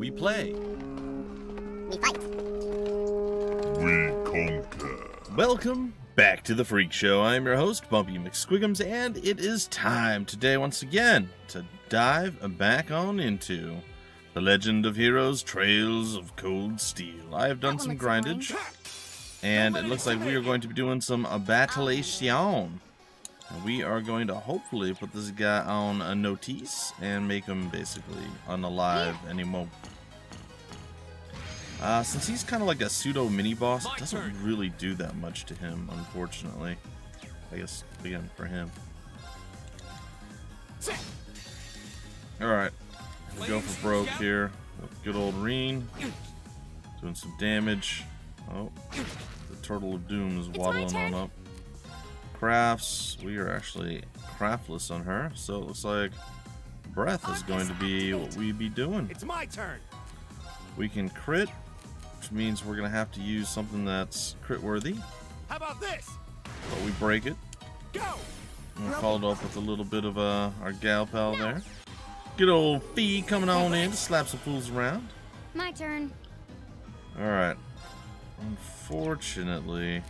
We play. We fight. We conquer. Welcome back to the Freak Show. I'm your host, BUMPY-MCSQUIGUMS, and it is time today once again to dive back on into The Legend of Heroes Trails of Cold Steel. I have done some grindage, and it looks like we are going to be doing some battlation. We are going to hopefully put this guy on a notice and make him basically unalive anymore. Since he's kind of like a pseudo mini-boss, it doesn't really do that much to him, unfortunately. I guess, again, for him. Alright, we go for broke here with good old Rean. Doing some damage. Oh, the Turtle of Doom is waddling on up. Crafts, we are actually craftless on her, so it looks like breath is going to be what we be doing. It's my turn. We can crit, which means we're gonna have to use something that's crit worthy. How about this? But we break it. Go. And we followed up with a little bit of our gal pal there. Good old Fee coming on in to slap some fools around. My turn. Alright. Unfortunately,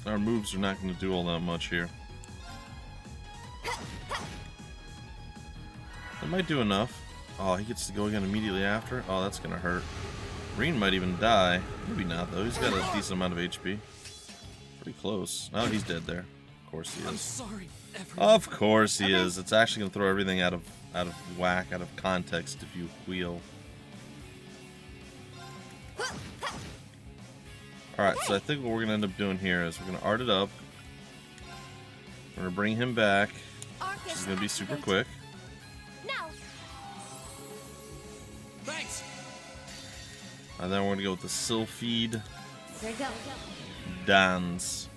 our moves are not going to do all that much here. They might do enough. Oh, he gets to go again immediately after. Oh, that's going to hurt. Rean might even die. Maybe not, though. He's got a decent amount of HP. Pretty close. Oh, he's dead there. Of course he is. I'm sorry, everyone. Of course he is. It's actually going to throw everything out of whack, out of context, if you will. Alright, so I think what we're going to end up doing here is we're going to art it up. We're going to bring him back. Which is going to be super quick. No. Thanks. And then we're going to go with the Sylphid There you go. Dance.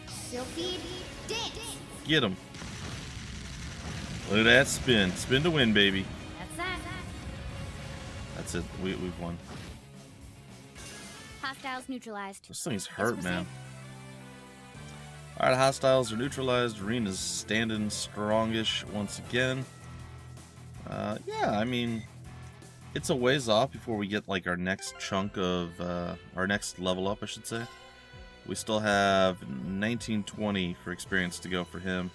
Sylphid dance. Get him. Look at that spin. Spin to win, baby. That's that. That's it. We've won. Hostiles neutralized. This thing's hurt, man. Alright, hostiles are neutralized. Rean is standing strongish once again. Yeah, I mean, it's a ways off before we get like our next chunk of, our next level up, I should say. We still have 1920 for experience to go for him,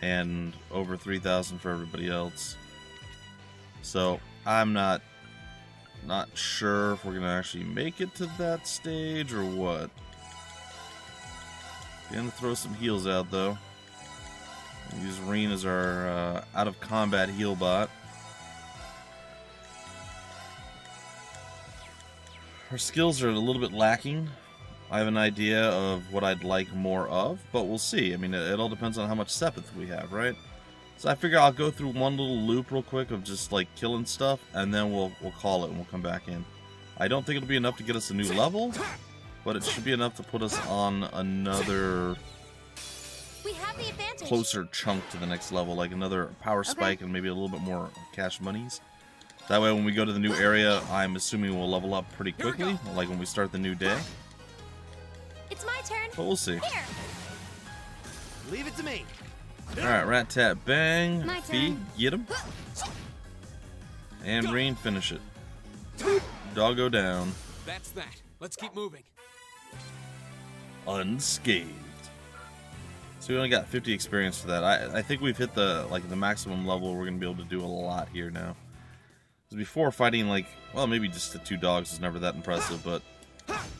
and over 3,000 for everybody else. So, I'm not sure if we're gonna actually make it to that stage or what. Gonna throw some heals out though. Use Rean as our out of combat heal bot. Our skills are a little bit lacking. I have an idea of what I'd like more of, but we'll see. I mean, it all depends on how much Sepith we have, right? So I figure I'll go through one little loop real quick of just like killing stuff, and then we'll call it and we'll come back in. I don't think it'll be enough to get us a new level, but it should be enough to put us on another We have the advantage. closer chunk to the next level, like another power spike and maybe a little bit more cash monies. That way when we go to the new area, I'm assuming we'll level up pretty quickly, like when we start the new day. It's my turn. But we'll see. Here. Leave it to me. Alright, rat tat bang. My Fee, turn. get him. And Rean, finish it. Doggo down. That's that. Let's keep moving. Unscathed. So we only got 50 experience for that. I think we've hit the maximum level we're gonna be able to do a lot here now. Because before fighting well, maybe just the two dogs is never that impressive, but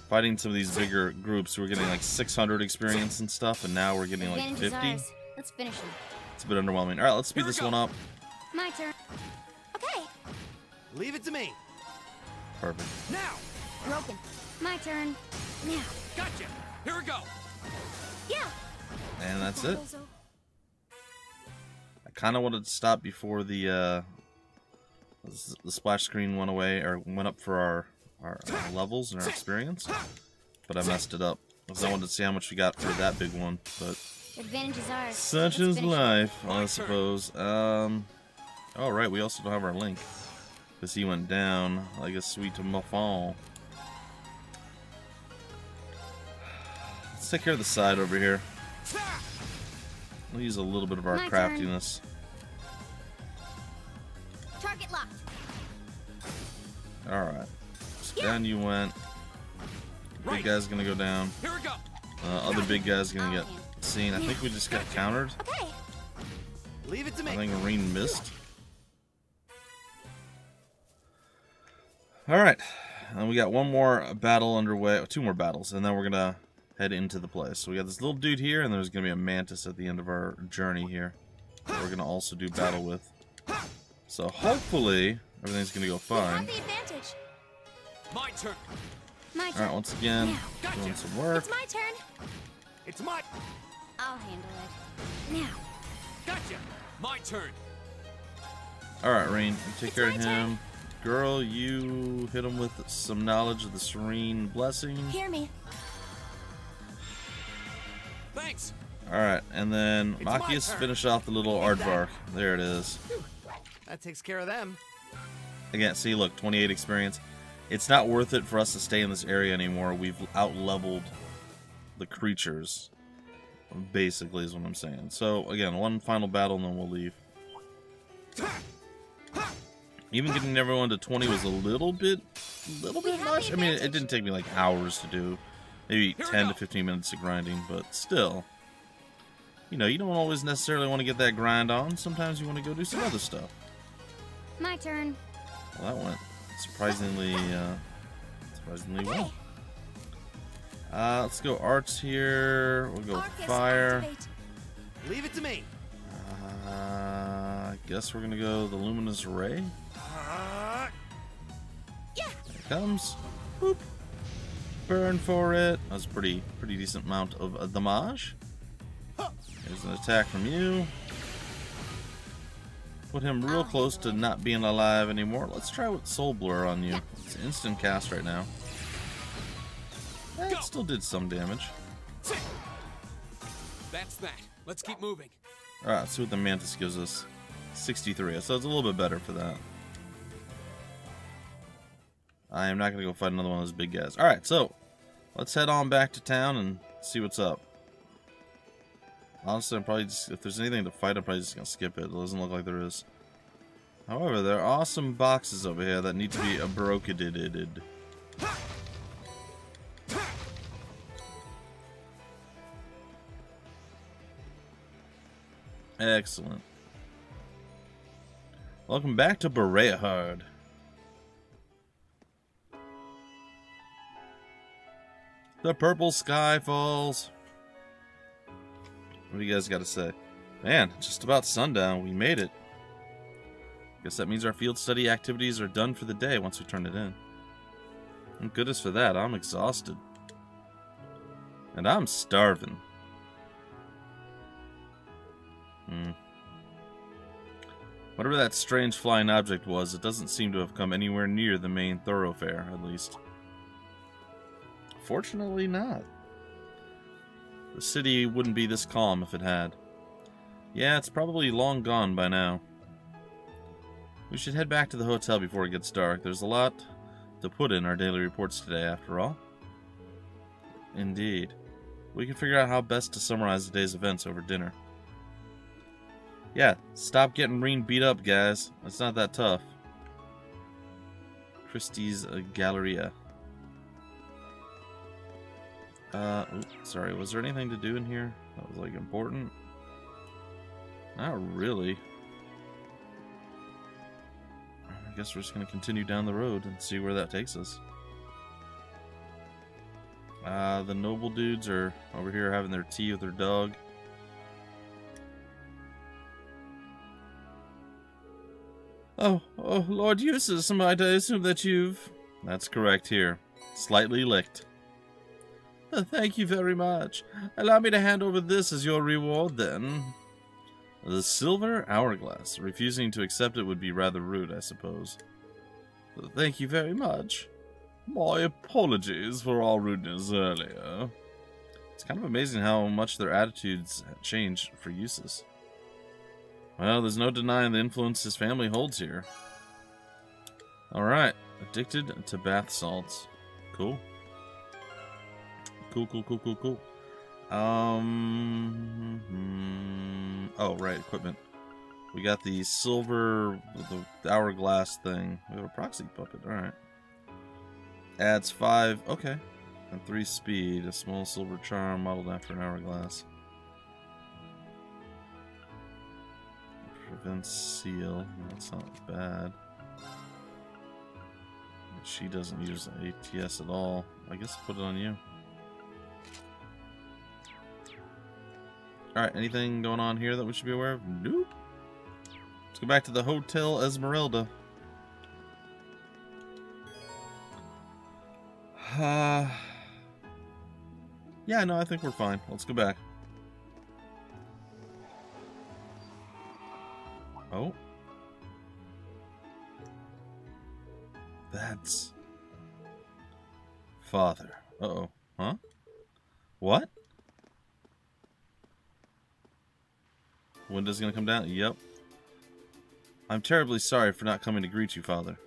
fighting some of these bigger groups, we're getting like 600 experience and stuff, and now we're getting like Advantage is 50. ours. Let's finish him. It's a bit underwhelming. Alright, let's speed this one up. My turn. Okay. Leave it to me. Perfect. Now. Broken. My turn. Now. Gotcha. Here we go. Yeah. And that's it. I kind of wanted to stop before the splash screen went away, or went up for our levels and our experience, but I messed it up because I wanted to see how much we got for that big one. But Advantage is ours. such Let's is finish him. life, I suppose. Oh right, we also don't have our link because he went down like a sweet muffin. let's take care of the side over here. We'll use a little bit of our My turn. craftiness. Target locked. Alright. Yeah. Down you went. Big Right. guy's gonna go down. Here we go. Other big guy's gonna I'll get handle seen. I think we just got countered. Okay. Leave it to I me. think Rean missed. Alright. And we got one more battle underway. 2 more battles. And then we're gonna head into the place. So we got this little dude here, and there's gonna be a mantis at the end of our journey here that we're gonna also do battle with. So hopefully everything's gonna go We fine. have the advantage. My turn. My turn. Alright, once again, Now. doing Gotcha. some work. It's my turn. It's my. I'll handle it. Now. Gotcha. My turn. Alright, Rean, you take It's care of my turn. him. Girl, you hit him with some knowledge of the serene blessing. Hear me. Thanks. Alright, and then It's my Machias turn. finish off the little aardvark. There it is. That takes care of them. Again, see, look, 28 experience. It's not worth it for us to stay in this area anymore. We've out-leveled the creatures, basically, is what I'm saying. So, again, one final battle, and then we'll leave. Even getting everyone to 20 was a little bit much. I mean, it didn't take me, like, hours to do. Maybe 10 to 15 minutes of grinding, but still. You know, you don't always necessarily want to get that grind on. Sometimes you want to go do some other stuff. My turn. Well, that went surprisingly well. Let's go arts here. We'll go Arcus, fire. activate. Leave it to me. I guess we're gonna go the luminous ray. Yeah. There it comes. Boop. Burn for it. That's a pretty decent amount of damage. There's an attack from you. Put him real close to not being alive anymore. Let's try with Soul Blur on you. It's instant cast right now. It still did some damage. That's that. Let's keep moving. Alright, let's see what the Mantis gives us. 63, so it's a little bit better for that. I am not going to go fight another one of those big guys. Alright, so let's head on back to town and see what's up. Honestly, I'm probably just, if there's anything to fight, I'm probably just going to skip it. It doesn't look like there is. However, there are awesome boxes over here that need to be broketed. Excellent. Welcome back to Bereahard. The purple sky falls. What do you guys got to say? Man, just about sundown. We made it. Guess that means our field study activities are done for the day once we turn it in. And goodness for that, I'm exhausted. And I'm starving. Whatever that strange flying object was, it doesn't seem to have come anywhere near the main thoroughfare, at least. Fortunately not. The city wouldn't be this calm if it had. Yeah, it's probably long gone by now. We should head back to the hotel before it gets dark. There's a lot to put in our daily reports today, after all. Indeed. We can figure out how best to summarize the day's events over dinner. Yeah, stop getting Rean beat up, guys. It's not that tough. Christie's Galleria. Oops, sorry, was there anything to do in here that was, like, important? Not really. I guess we're just gonna continue down the road and see where that takes us. The noble dudes are over here having their tea with their dog. Oh, Lord Jusis, might I assume that you've... That's correct here. Slightly licked. Thank you very much. Allow me to hand over this as your reward, then. The silver hourglass. Refusing to accept it would be rather rude, I suppose. Thank you very much. My apologies for our rudeness earlier. It's kind of amazing how much their attitudes change for Jusis. Well, there's no denying the influence his family holds here. Alright. Addicted to bath salts. Cool. Cool. Oh, right, equipment. We got the silver, the hourglass thing. We have a proxy puppet. All right. Adds 5. Okay. And 3 speed. A small silver charm modeled after an hourglass. Prevents seal. That's not bad. She doesn't use ATS at all. I guess I'll put it on you. Alright, anything going on here that we should be aware of? Nope. Let's go back to the Hotel Esmeralda. Yeah, no, I think we're fine. Let's go back. Oh. That's... Father. Uh-oh. Huh? What? Window's gonna come down? Yep. I'm terribly sorry for not coming to greet you, Father.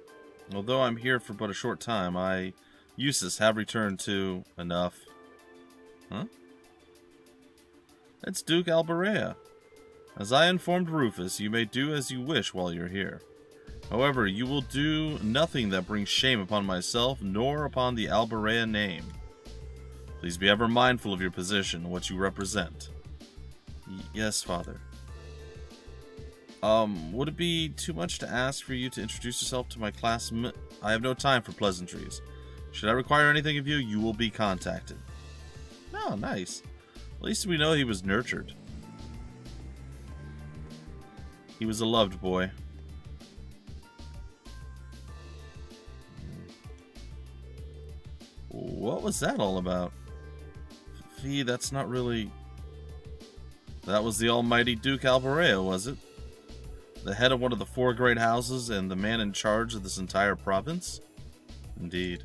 Although I'm here for but a short time, Jusis, have returned to... Enough. Huh? It's Duke Alberea. As I informed Rufus, you may do as you wish while you're here. However, you will do nothing that brings shame upon myself, nor upon the Alberea name. Please be ever mindful of your position and what you represent. Yes, Father. Would it be too much to ask for you to introduce yourself to my classmate? I have no time for pleasantries. Should I require anything of you, you will be contacted. Oh, nice. At least we know he was nurtured. He was a loved boy. What was that all about? Fee, that's not really... That was the almighty Duke Alberea, was it? The head of one of the 4 great houses and the man in charge of this entire province? Indeed.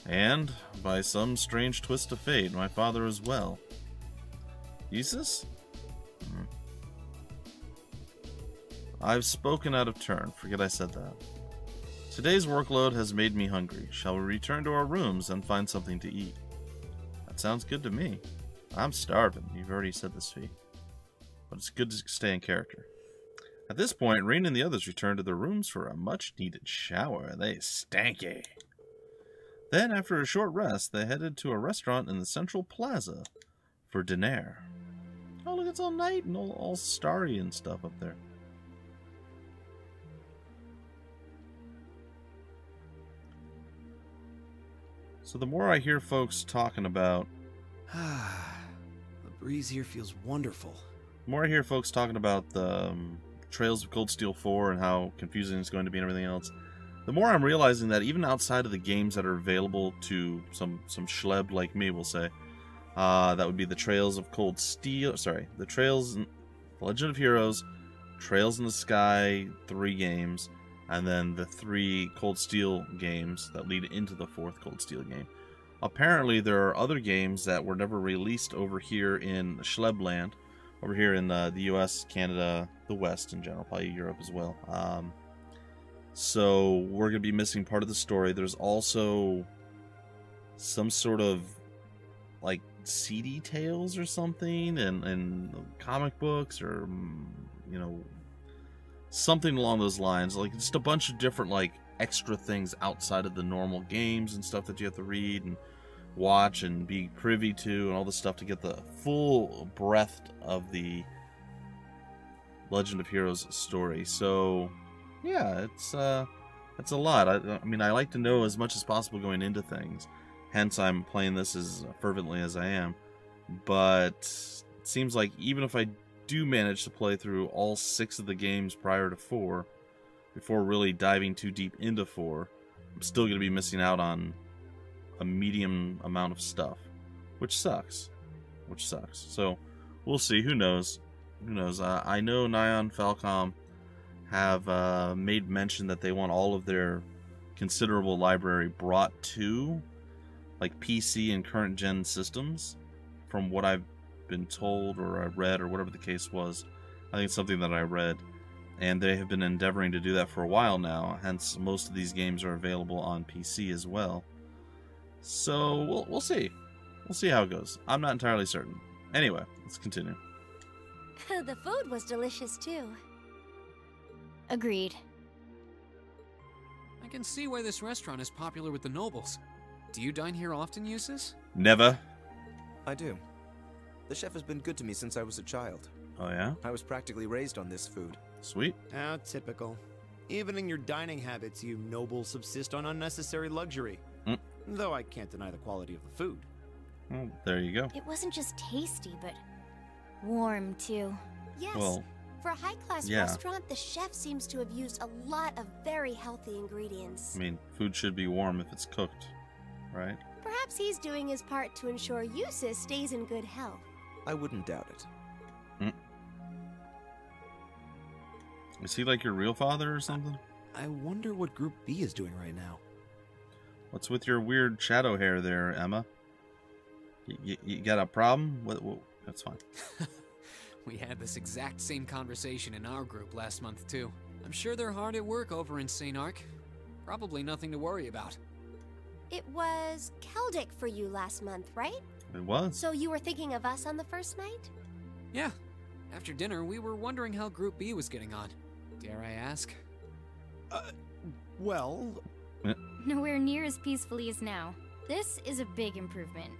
And, by some strange twist of fate, my father as well. Jusis? I've spoken out of turn. Forget I said that. Today's workload has made me hungry. Shall we return to our rooms and find something to eat? That sounds good to me. I'm starving. You've already said this, Fee. But it's good to stay in character. At this point, Rean and the others return to their rooms for a much-needed shower. They stanky. Then, after a short rest, they headed to a restaurant in the central plaza for dinner. Oh, look, it's all night and all starry and stuff up there. So the more I hear folks talking about... The breeze here feels wonderful. The more I hear folks talking about the Trails of Cold Steel 4 and how confusing it's going to be and everything else, the more I'm realizing that even outside of the games that are available to some schleb like me, we'll say, that would be the Trails of Cold Steel... Sorry, the Trails... Legend of Heroes, Trails in the Sky 3 games... and then the 3 Cold Steel games that lead into the 4th Cold Steel game. Apparently, there are other games that were never released over here in Schlebland, over here in the US, Canada, the West in general, probably Europe as well. So we're going to be missing part of the story. There's also some sort of like CD tales or something, and comic books, or you know, something along those lines. Like just a bunch of different like extra things outside of the normal games and stuff that you have to read and watch and be privy to and all this stuff to get the full breadth of the Legend of Heroes story. So yeah, it's a lot. I mean, I like to know as much as possible going into things. Hence, I'm playing this as fervently as I am. But it seems like even if I do manage to play through all 6 of the games prior to 4, before really diving too deep into 4, I'm still going to be missing out on a medium amount of stuff, which sucks. So we'll see. Who knows? Who knows? I know Nyan Falcom have made mention that they want all of their considerable library brought to like PC and current gen systems, from what I've been told or I read or whatever the case was. I think it's something that I read, and they have been endeavoring to do that for a while now. Hence, most of these games are available on PC as well. So we'll see. We'll see how it goes. I'm not entirely certain. Anyway, let's continue. The food was delicious too. Agreed. I can see why this restaurant is popular with the nobles. Do you dine here often, Jusis? Never. I do. The chef has been good to me since I was a child. Oh, yeah? I was practically raised on this food. Sweet. How typical. Even in your dining habits, you nobles subsist on unnecessary luxury. Though I can't deny the quality of the food. Well, there you go. It wasn't just tasty, but warm too. Yes. Well, For a high-class yeah. restaurant, the chef seems to have used a lot of very healthy ingredients. I mean, food should be warm if it's cooked, right? Perhaps he's doing his part to ensure Jusis stays in good health. I wouldn't doubt it. Is he like your real father or something? I wonder what Group B is doing right now. What's with your weird shadow hair there, Emma? You got a problem? What, that's fine. We had this exact same conversation in our group last month, too. I'm sure they're hard at work over in St. Ark. Probably nothing to worry about. It was Celtic for you last month, right? It was. So you were thinking of us on the first night? Yeah. After dinner, we were wondering how Group B was getting on. Dare I ask? Well, Nowhere near as peacefully as now. This is a big improvement.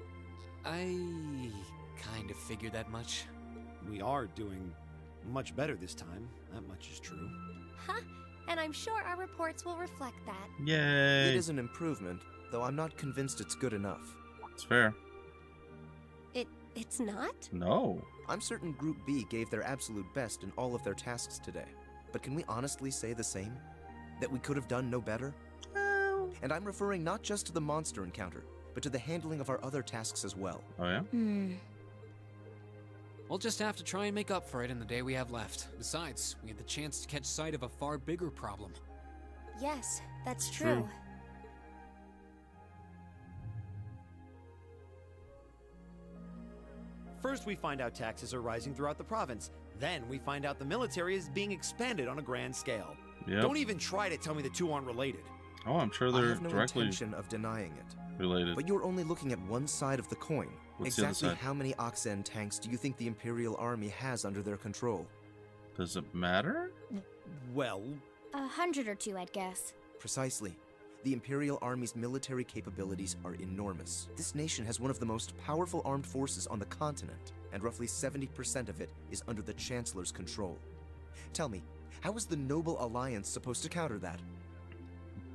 I kind of figured that much. we are doing much better this time. That much is true. Huh? And I'm sure our reports will reflect that. Yay! It is an improvement, though I'm not convinced it's good enough. It's fair. It's not? No. I'm certain Group B gave their absolute best in all of their tasks today. But can we honestly say the same? That we could have done no better? Well. And I'm referring not just to the monster encounter, but to the handling of our other tasks as well. Oh, yeah? We'll just have to try and make up for it in the day we have left. Besides, we had the chance to catch sight of a far bigger problem. Yes, that's True. true. First, we find out taxes are rising throughout the province. Then, we find out the military is being expanded on a grand scale. Yep. Don't even try to tell me the two aren't related. Oh, I'm sure I they're have no directly intention of denying it. related. But you're only looking at one side of the coin. What's the other Exactly side? how many Oxen tanks do you think the Imperial Army has under their control? Does it matter? Well, 100 or 2, I'd guess. Precisely. The Imperial Army's military capabilities are enormous. This nation has one of the most powerful armed forces on the continent, and roughly 70% of it is under the Chancellor's control. Tell me, how is the Noble Alliance supposed to counter that?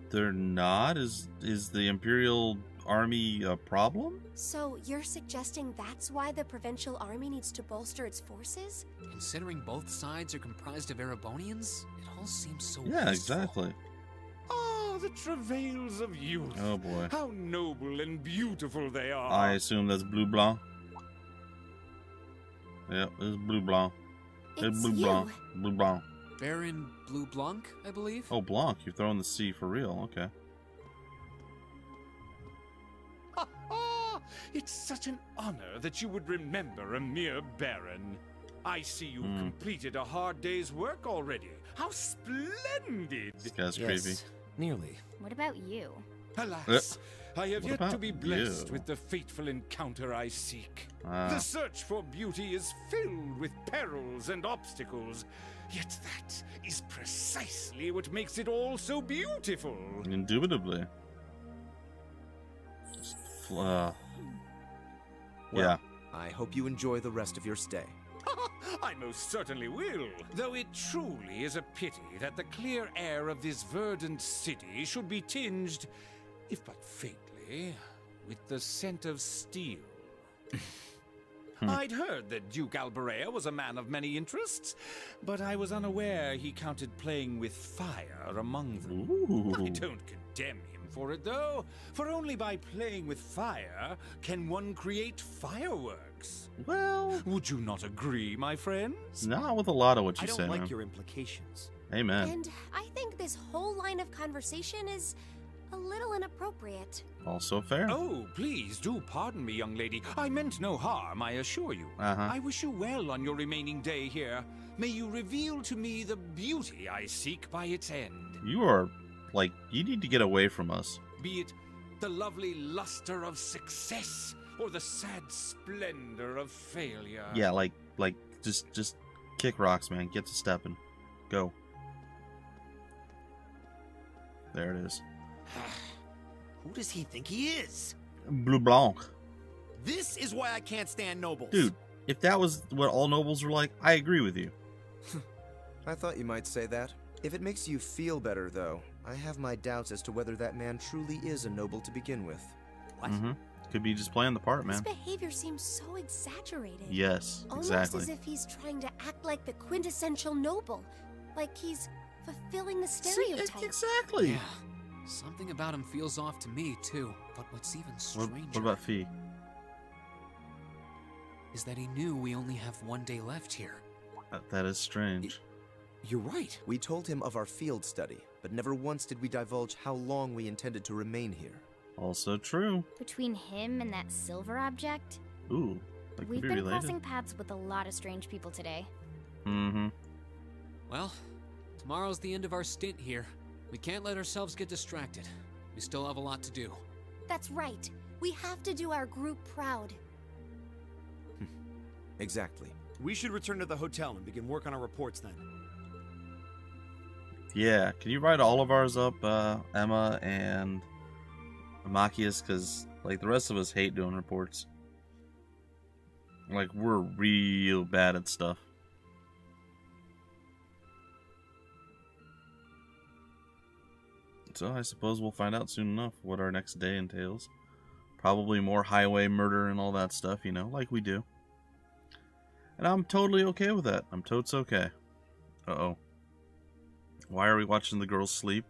They're not? Is the Imperial Army a problem? So you're suggesting that's why the provincial army needs to bolster its forces? Considering both sides are comprised of Erebonians, it all seems so Yeah, wasteful. exactly. Ah, the travails of youth. Oh boy. How noble and beautiful they are. I assume that's Blue Blanc. Yep, it's Blue Blanc. It's Blue you. Blanc. Blue Blanc. Baron Blue Blanc, I believe? Oh, Blanc. You're throwing the C for real. Okay. It's such an honor that you would remember a mere baron. I see you completed a hard day's work already. How splendid! This guy's creepy. nearly. What about you? Alas, I have What yet to about be blessed you? with the fateful encounter I seek. Ah. The search for beauty is filled with perils and obstacles, yet that is precisely what makes it all so beautiful. Indubitably. Just, Well, yeah. I hope you enjoy the rest of your stay. I most certainly will, though it truly is a pity that the clear air of this verdant city should be tinged, if but faintly, with the scent of steel. I'd heard that Duke Alberea was a man of many interests, but I was unaware he counted playing with fire among them. Ooh. I don't condemn him for it, though, for only by playing with fire can one create fireworks. Well, Would you not agree, my friends? not with a lot of what I you don't say, like man. your implications. Amen. And I think this whole line of conversation is a little inappropriate. Also fair. Oh, please do pardon me, young lady. I meant no harm, I assure you. Uh-huh. I wish you well on your remaining day here. May you reveal to me the beauty I seek by its end. You are, like, you need to get away from us. Be it the lovely luster of success, or the sad splendor of failure. Yeah, like just kick rocks, man. Get to stepping. Go. There it is. Who does he think he is? Bleu Blanc. This is why I can't stand nobles. Dude, if that was what all nobles were like, I agree with you. I thought you might say that. If it makes you feel better, though, I have my doubts as to whether that man truly is a noble to begin with. What? Could be just playing the part, His man. behavior seems so exaggerated. Yes, Almost exactly. as if he's trying to act like the quintessential noble. Like he's fulfilling the stereotype. Exactly. Yeah. Something about him feels off to me, too. But what's even stranger What about Fee? is that he knew we only have one day left here. That is strange. You're right. We told him of our field study, but never once did we divulge how long we intended to remain here. Also true. Between him and that silver object, Ooh, that could we've be been related. crossing paths with a lot of strange people today. Well, tomorrow's the end of our stint here. We can't let ourselves get distracted. We still have a lot to do. That's right. We have to do our group proud. Exactly. We should return to the hotel and begin work on our reports then. Yeah, can you write all of ours up, Emma and Machias? Because, like, the rest of us hate doing reports. Like, we're real bad at stuff. So I suppose we'll find out soon enough what our next day entails. Probably more highway murder and all that stuff, you know, like we do. And I'm totally okay with that. I'm totes okay. Uh-oh. Why are we watching the girls sleep?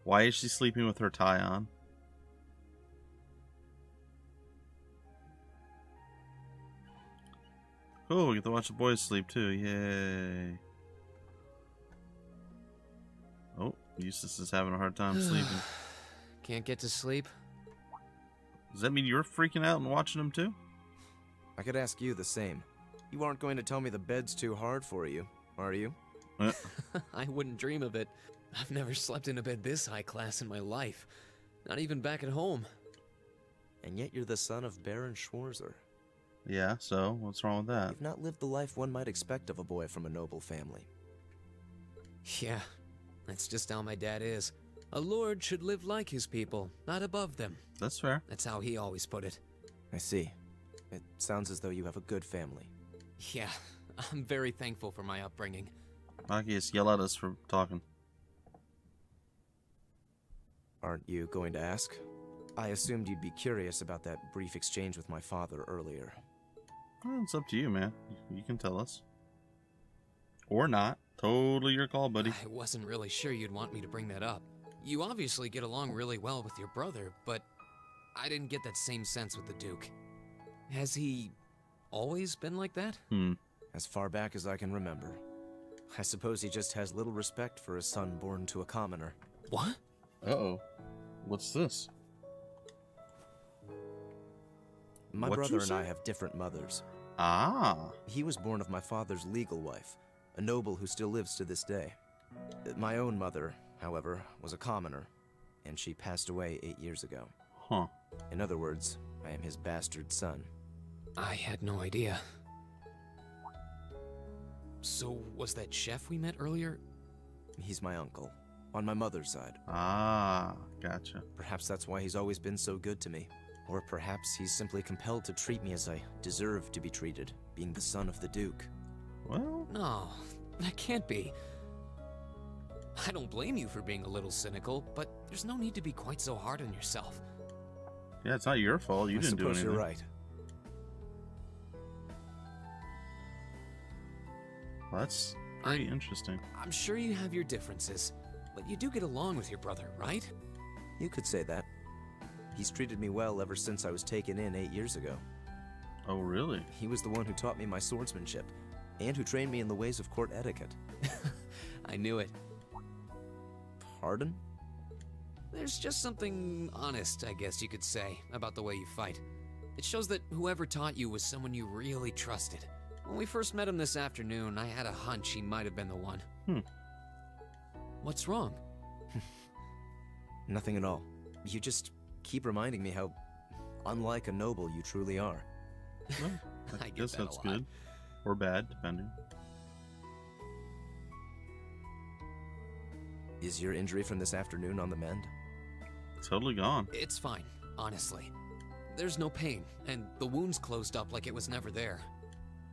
Why is she sleeping with her tie on? Oh, we get to watch the boys sleep too. Yay. Oh, Jusis is having a hard time sleeping. Can't get to sleep? Does that mean you're freaking out and watching them too? I could ask you the same. You aren't going to tell me the bed's too hard for you, are you? I wouldn't dream of it. I've never slept in a bed this high class in my life. Not even back at home. And yet you're the son of Baron Schwarzer. Yeah, so what's wrong with that? You've not lived the life one might expect of a boy from a noble family. Yeah, that's just how my dad is. A lord should live like his people, not above them. That's fair. That's how he always put it. I see. It sounds as though you have a good family. Yeah, I'm very thankful for my upbringing. Machias, yell at us for talking. Aren't you going to ask? I assumed you'd be curious about that brief exchange with my father earlier. Well, it's up to you, man. You can tell us. Or not. Totally your call, buddy. I wasn't really sure you'd want me to bring that up. You obviously get along really well with your brother, but I didn't get that same sense with the Duke. Has he always been like that? As far back as I can remember. I suppose he just has little respect for a son born to a commoner. What? Uh-oh. What's this? My What'd brother you and say? I have different mothers. Ah. He was born of my father's legal wife, a noble who still lives to this day. My own mother, however, was a commoner, and she passed away 8 years ago. Huh. In other words, I am his bastard son. I had no idea. So, was that chef we met earlier? He's my uncle, on my mother's side. Ah, gotcha. Perhaps that's why he's always been so good to me. Or perhaps he's simply compelled to treat me as I deserve to be treated, being the son of the Duke. Well, No, that can't be. I don't blame you for being a little cynical, but there's no need to be quite so hard on yourself. yeah, it's not your fault. You I didn't do suppose anything. you're right. Well, that's pretty interesting. I'm sure you have your differences, but you do get along with your brother, right? You could say that. He's treated me well ever since I was taken in 8 years ago. Oh, really? He was the one who taught me my swordsmanship, and who trained me in the ways of court etiquette. I knew it. Pardon? There's just something honest, I guess you could say, about the way you fight. It shows that whoever taught you was someone you really trusted. When we first met him this afternoon, I had a hunch he might have been the one. What's wrong? Nothing at all. You just keep reminding me how unlike a noble you truly are. Well, I guess that's good. Or bad, depending. Is your injury from this afternoon on the mend? Totally gone. It's fine, honestly. There's no pain, and the wound's closed up like it was never there.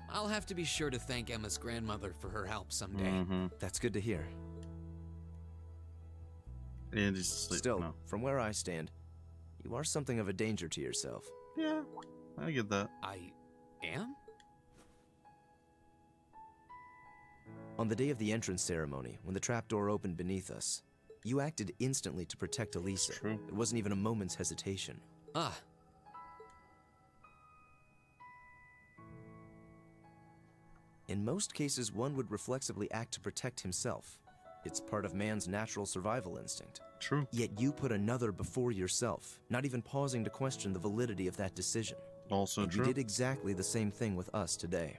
I'll have to be sure to thank Emma's grandmother for her help someday. That's good to hear. And he's asleep. Still, from where I stand, you are something of a danger to yourself. Yeah, I get that. I am? On the day of the entrance ceremony, when the trapdoor opened beneath us, you acted instantly to protect Elisa. True. It wasn't even a moment's hesitation. Ah. In most cases, one would reflexively act to protect himself. It's part of man's natural survival instinct. True. Yet you put another before yourself, not even pausing to question the validity of that decision. Also and true. You did exactly the same thing with us today.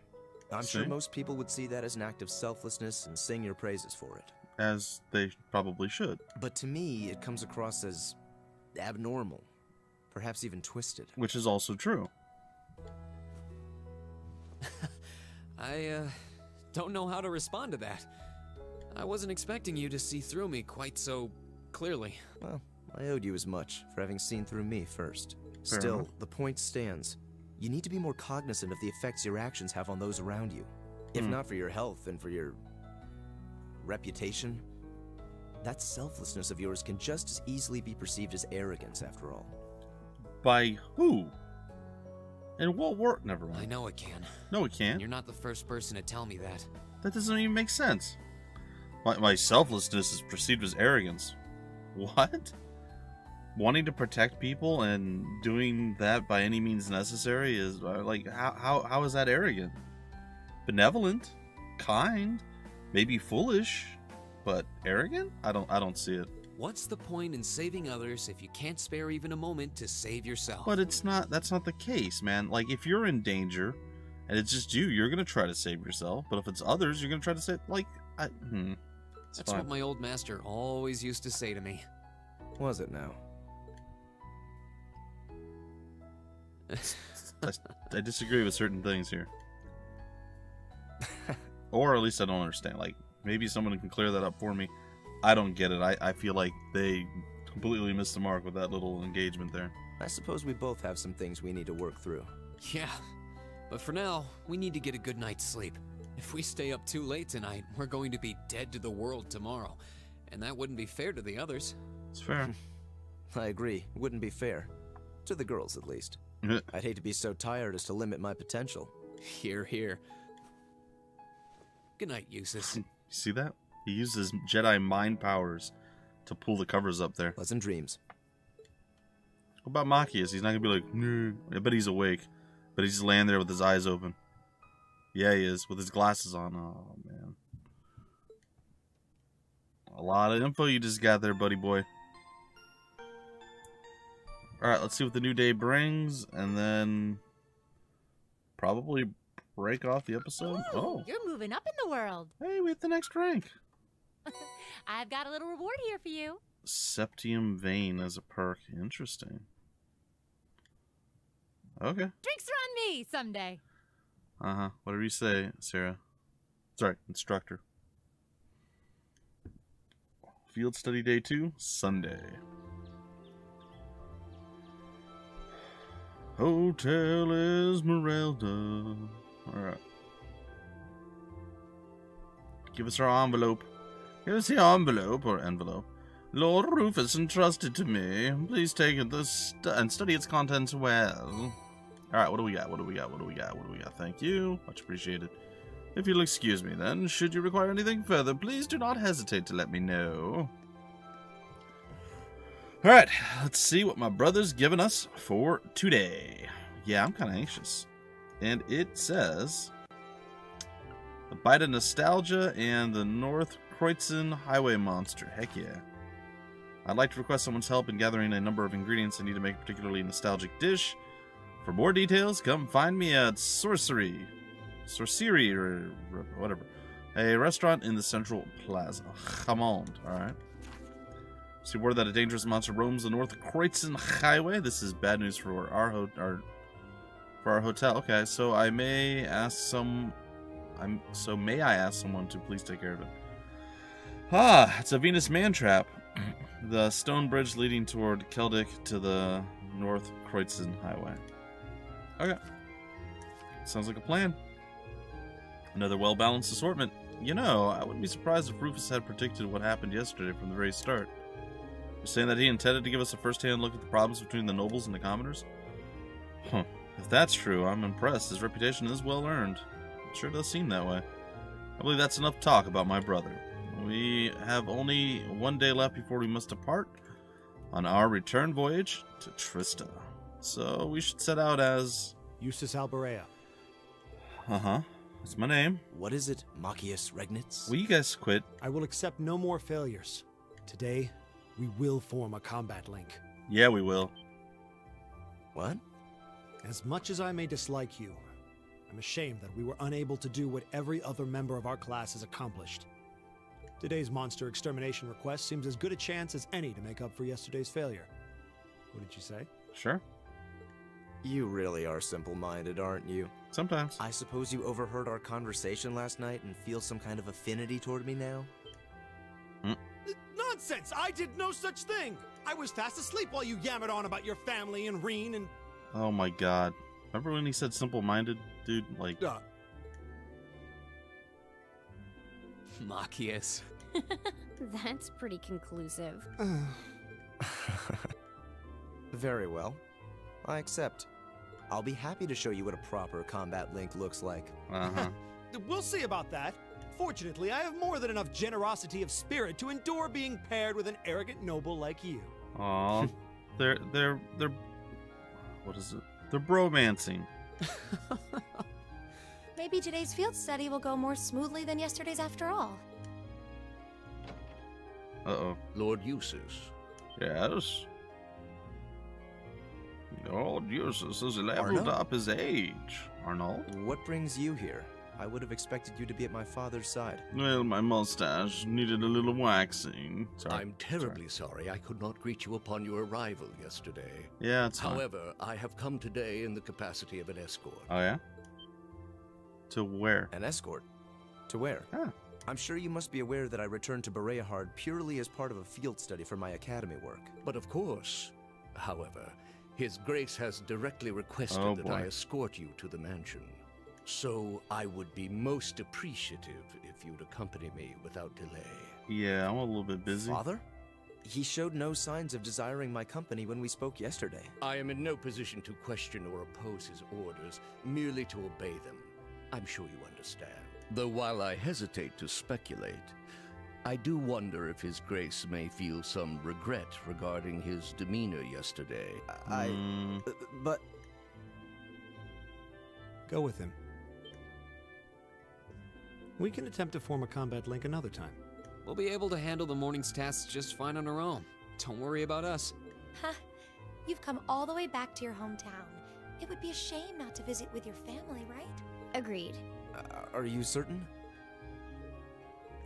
I'm sure most people would see that as an act of selflessness and sing your praises for it. As they probably should. But to me, it comes across as abnormal, perhaps even twisted. Which is also true. I don't know how to respond to that. I wasn't expecting you to see through me quite so clearly. Well, I owed you as much for having seen through me first. Fair Still, enough. the point stands. You need to be more cognizant of the effects your actions have on those around you. If not for your health and for your reputation, that selflessness of yours can just as easily be perceived as arrogance, after all. By who? And what work? Never mind. I know it can. No, it can't. You're not the first person to tell me that. That doesn't even make sense. My selflessness is perceived as arrogance. What? Wanting to protect people and doing that by any means necessary is like how is that arrogant? Benevolent, kind, maybe foolish, but arrogant? I don't see it. What's the point in saving others if you can't spare even a moment to save yourself? But that's not the case, man. Like if you're in danger and it's just you're gonna try to save yourself. But if it's others, you're gonna try to save. Like That's what my old master always used to say to me. Was it now? I disagree with certain things here. Or at least I don't understand. Like, maybe someone can clear that up for me. I don't get it. I feel like they completely missed the mark with that little engagement there. I suppose we both have some things we need to work through. Yeah, but for now, we need to get a good night's sleep. If we stay up too late tonight, we're going to be dead to the world tomorrow. And that wouldn't be fair to the others. It's fair. I agree. It wouldn't be fair. To the girls, at least. I'd hate to be so tired as to limit my potential. Hear, hear. Good night, Jusis. See that? He uses Jedi mind powers to pull the covers up there. Pleasant dreams. What about Machias? He's not gonna be like, no. I bet he's awake. But he's just laying there with his eyes open. Yeah, he is, with his glasses on. Oh, man. A lot of info you just got there, buddy boy. Alright, let's see what the new day brings, and then probably break off the episode. Ooh, oh, you're moving up in the world. Hey, we hit the next rank. I've got a little reward here for you. Septium Vein as a perk. Interesting. Okay. Drinks are on me someday. Uh-huh. Whatever you say, Sarah. Sorry, instructor. Field study day 2, Sunday. Hotel Esmeralda. Alright. Give us our envelope. Give us the envelope, or envelope. Lord Rufus entrusted to me. Please take it and study its contents well. Alright, what do we got? What do we got? What do we got? What do we got? Thank you. Much appreciated. If you'll excuse me then, should you require anything further, please do not hesitate to let me know. Alright, let's see what my brother's given us for today. Yeah, I'm kind of anxious. And it says, the Bite of Nostalgia and the North Kreutzen Highway Monster. Heck yeah. I'd like to request someone's help in gathering a number of ingredients I need to make a particularly nostalgic dish. For more details, come find me at Sorcery, or whatever. A restaurant in the Central Plaza. Come on, alright. See word that a dangerous monster roams the North Kreuzen Highway. This is bad news for our hotel. Okay, so may I ask someone to please take care of it? Ah, it's a Venus man trap. The stone bridge leading toward Keldic to the North Kreuzen Highway. Okay. Sounds like a plan. Another well-balanced assortment. You know, I wouldn't be surprised if Rufus had predicted what happened yesterday from the very start. You're saying that he intended to give us a first-hand look at the problems between the nobles and the commoners? Huh. If that's true, I'm impressed. His reputation is well earned. It sure does seem that way. I believe that's enough talk about my brother. We have only one day left before we must depart on our return voyage to Trista. So we should set out as... Jusis Alberea. Uh-huh. That's my name. What is it, Machias Regnitz? Will you guys quit? I will accept no more failures. Today, we will form a combat link. Yeah, we will. What? As much as I may dislike you, I'm ashamed that we were unable to do what every other member of our class has accomplished. Today's monster extermination request seems as good a chance as any to make up for yesterday's failure. What did you say? Sure. You really are simple-minded, aren't you? Sometimes. I suppose you overheard our conversation last night and feel some kind of affinity toward me now? Nonsense! I did no such thing! I was fast asleep while you yammered on about your family and Rean and... Oh my god. Remember when he said simple-minded, dude? Like... Machias. That's pretty conclusive. Very well. I accept. I'll be happy to show you what a proper combat link looks like. Uh-huh. We'll see about that. Fortunately, I have more than enough generosity of spirit to endure being paired with an arrogant noble like you. Aw. They're... What is it? They're bromancing. Maybe today's field study will go more smoothly than yesterday's after all. Uh-oh. Lord Jusis. Yes? Lord Jusis has leveled up his age. Arnold? What brings you here? I would have expected you to be at my father's side. Well, my mustache needed a little waxing. Sorry. I'm terribly sorry I could not greet you upon your arrival yesterday. Yeah, it's fine. However, I have come today in the capacity of an escort. Oh, yeah? To where? An escort? To where? Ah. I'm sure you must be aware that I returned to Bereahard purely as part of a field study for my academy work. But of course, however, His Grace has directly requested that I escort you to the mansion. So I would be most appreciative if you'd accompany me without delay. Yeah, I'm a little bit busy. Father? He showed no signs of desiring my company when we spoke yesterday. I am in no position to question or oppose his orders, merely to obey them. I'm sure you understand. Though while I hesitate to speculate, I do wonder if His Grace may feel some regret regarding his demeanor yesterday. But... Go with him. We can attempt to form a combat link another time. We'll be able to handle the morning's tasks just fine on our own. Don't worry about us. Huh. You've come all the way back to your hometown. It would be a shame not to visit with your family, right? Agreed. Are you certain?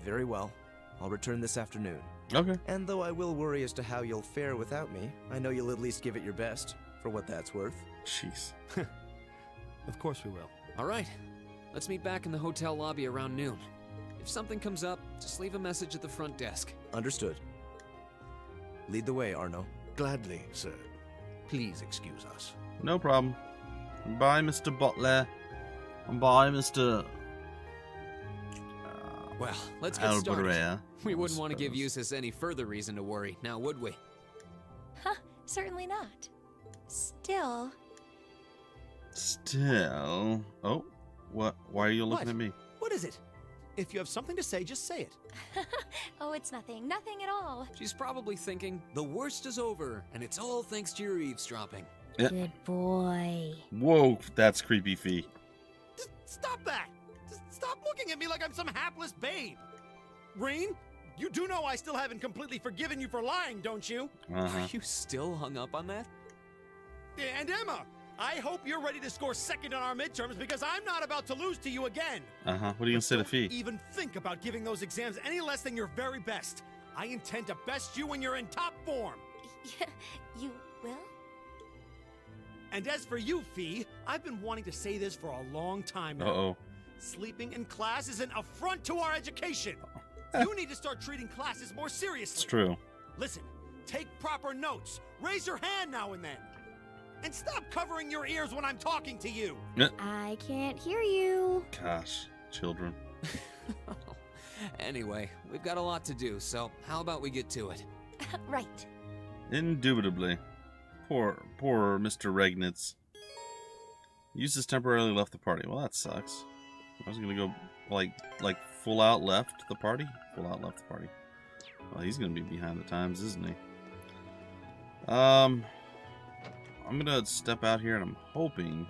Very well. I'll return this afternoon. Okay. And though I will worry as to how you'll fare without me, I know you'll at least give it your best, for what that's worth. Jeez. Of course we will. All right. Let's meet back in the hotel lobby around noon. If something comes up, just leave a message at the front desk. Understood. Lead the way, Arno. Gladly, sir. Please excuse us. No problem. Bye, Mr. Butler. Bye, Mr. Well, let's get started. Alberea, We wouldn't want to give Jusis any further reason to worry, now would we? Huh, certainly not. Still... Oh, what? Why are you looking at me? What is it? If you have something to say, just say it. Oh, it's nothing. Nothing at all. She's probably thinking, the worst is over, and it's all thanks to your eavesdropping. Yeah. Good boy. Whoa, that's creepy, Fee. Just stop that! Just stop looking at me like I'm some hapless babe! Rean, you do know I still haven't completely forgiven you for lying, don't you? Are you still hung up on that? And Emma, I hope you're ready to score second on our midterms because I'm not about to lose to you again. What are you gonna say to Fee? Don't even think about giving those exams any less than your very best. I intend to best you when you're in top form. Yeah, you will? And as for you, Fee, I've been wanting to say this for a long time now. Uh-oh. Sleeping in class is an affront to our education. You need to start treating classes more seriously. It's true. Listen, take proper notes. Raise your hand now and then. And stop covering your ears when I'm talking to you. I can't hear you. Gosh, children. Anyway, we've got a lot to do, so how about we get to it? Right. Indubitably. Poor Mr. Regnitz. Jusis temporarily left the party. Well, that sucks. I was gonna go like full out left the party. Full out left the party. Well, he's gonna be behind the times, isn't he? I'm gonna step out here, and I'm hoping.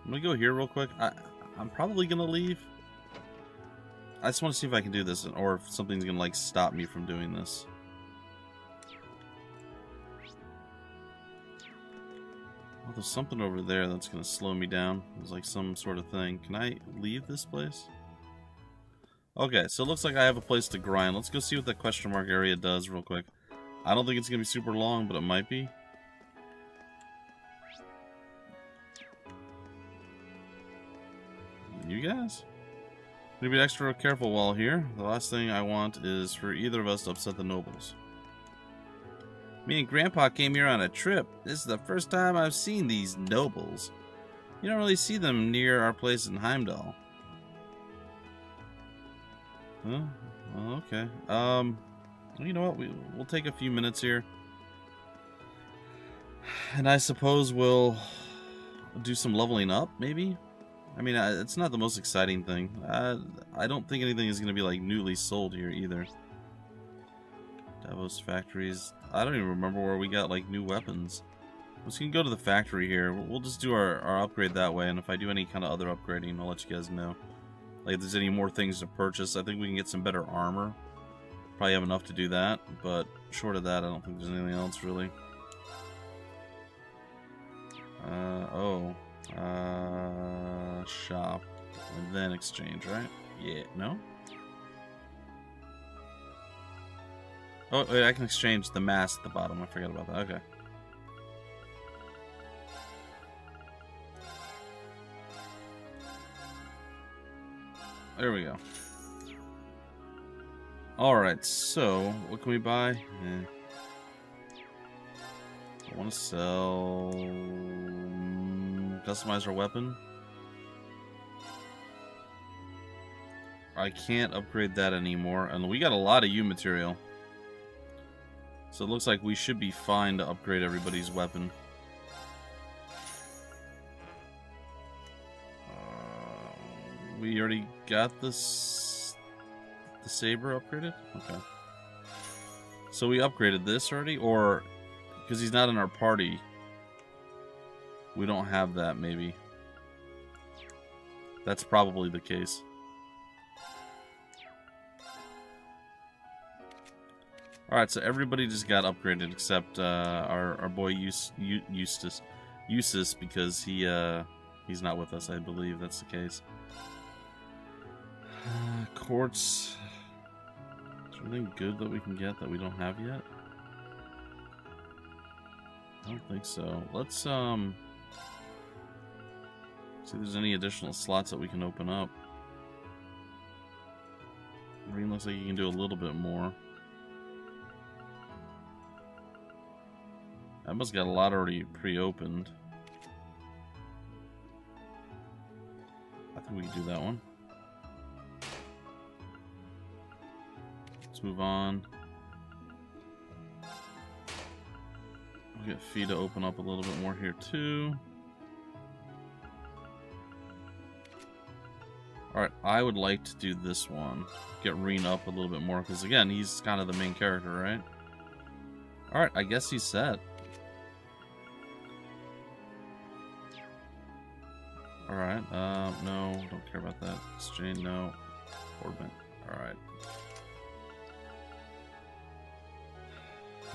I'm gonna go here real quick. I'm probably gonna leave. I just want to see if I can do this, or if something's gonna like stop me from doing this. Oh, there's something over there that's gonna slow me down. There's like some sort of thing. Can I leave this place? Okay, so it looks like I have a place to grind. Let's go see what that question mark area does real quick. I don't think it's gonna be super long, but it might be. You guys? Need to be extra careful while here. The last thing I want is for either of us to upset the nobles. Me and Grandpa came here on a trip. This is the first time I've seen these nobles. You don't really see them near our place in Heimdall. Huh? Well, okay. You know what? We'll take a few minutes here. And I suppose we'll do some leveling up, maybe? I mean, it's not the most exciting thing. I don't think anything is going to be, like, newly sold here, either. Davos factories. I don't even remember where we got, like, new weapons. Let's go to the factory here. We'll just do our upgrade that way, and if I do any kind of other upgrading, I'll let you guys know. Like, if there's any more things to purchase, I think we can get some better armor. Probably have enough to do that, but short of that, I don't think there's anything else, really. Shop. And then exchange, right? Yeah, no? Oh, wait, I can exchange the mask at the bottom. I forgot about that. Okay. There we go. Alright, so, what can we buy? I want to sell... customize our weapon. I can't upgrade that anymore, and we got a lot of U material. So it looks like we should be fine to upgrade everybody's weapon. We already got this... the saber upgraded? Okay. So we upgraded this already? Or, because he's not in our party, we don't have that, maybe. That's probably the case. Alright, so everybody just got upgraded except our boy Jusis, because he's not with us, I believe that's the case. Quartz. Is there anything good that we can get that we don't have yet? I don't think so. Let's see if there's any additional slots that we can open up. Rean looks like you can do a little bit more. Emma's got a lot already pre-opened. I think we can do that one. Let's move on. We'll get Fee to open up a little bit more here too. Alright, I would like to do this one. Get Rean up a little bit more, because again, he's kind of the main character, right? Alright, I guess he's set. Alright, no, don't care about that. Exchange, no. Orbit, alright.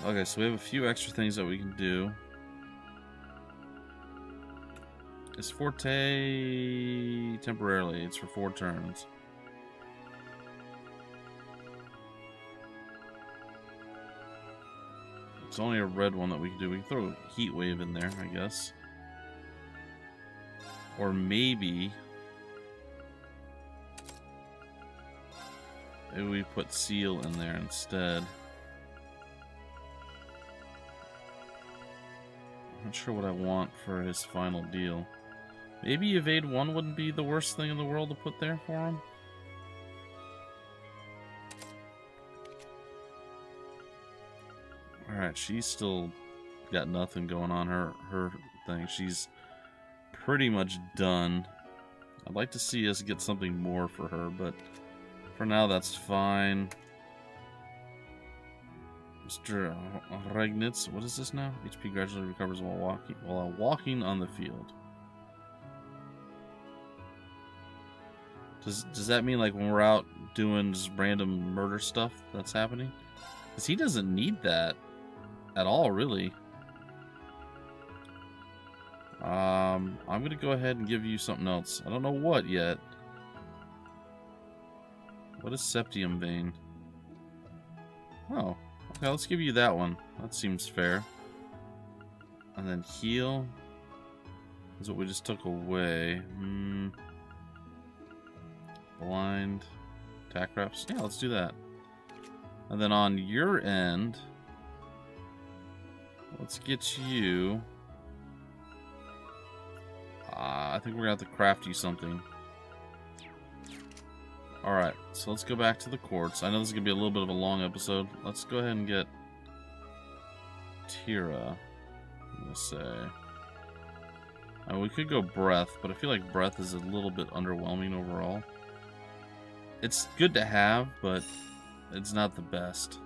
Okay, so we have a few extra things that we can do. Is Forte temporarily? It's for 4 turns. It's only a red one that we can do. We can throw a Heat Wave in there, I guess. Or maybe we put Seal in there instead. I'm not sure what I want for his final deal. Maybe Evade 1 wouldn't be the worst thing in the world to put there for him. Alright, she's still got nothing going on her thing. She's pretty much done. I'd like to see us get something more for her, but for now that's fine. Mr. Regnitz, what is this now? HP gradually recovers while walking on the field. Does that mean like when we're out doing just random murder stuff that's happening? Because he doesn't need that at all, really. I'm gonna go ahead and give you something else. I don't know what yet. What is Septium Vein? Oh, okay, let's give you that one. That seems fair. And then Heal is what we just took away. Blind. Attack Reps. Yeah, let's do that. And then on your end, let's get you... I think we're gonna have to craft you something. Alright, so let's go back to the courts. I know this is gonna be a little bit of a long episode. Let's go ahead and get Tira. I'm gonna say. We could go Breath, but I feel like Breath is a little bit underwhelming overall. It's good to have, but it's not the best.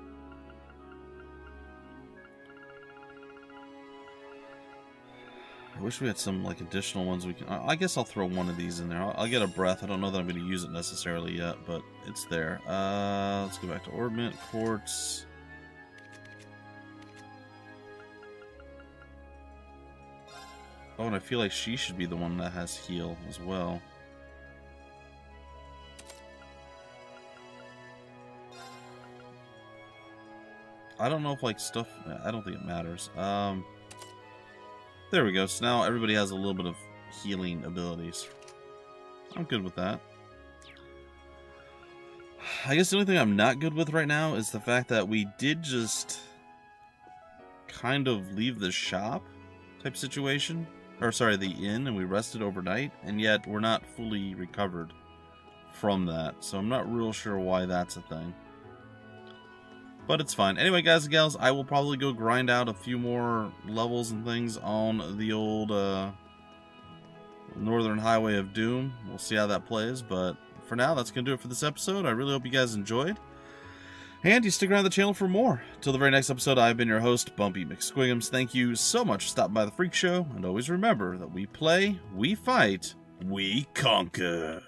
I wish we had some like additional ones we can... I guess I'll throw one of these in there. I'll get a Breath. I don't know that I'm going to use it necessarily yet, but it's there. Let's go back to Orbment, Quartz. Oh, and I feel like she should be the one that has Heal as well. I don't know if like stuff... I don't think it matters. There we go. So now everybody has a little bit of healing abilities. I'm good with that. I guess the only thing I'm not good with right now is the fact that we did just kind of leave the shop type situation. Or sorry, the inn, and we rested overnight, and yet we're not fully recovered from that. So I'm not real sure why that's a thing. But it's fine. Anyway, guys and gals, I will probably go grind out a few more levels and things on the old Northern Highway of Doom. We'll see how that plays, but for now, that's going to do it for this episode. I really hope you guys enjoyed. And you stick around the channel for more. Till the very next episode, I've been your host, BUMPY-MCSQUIGUMS. Thank you so much for stopping by the Freak Show, and always remember that we play, we fight, we conquer.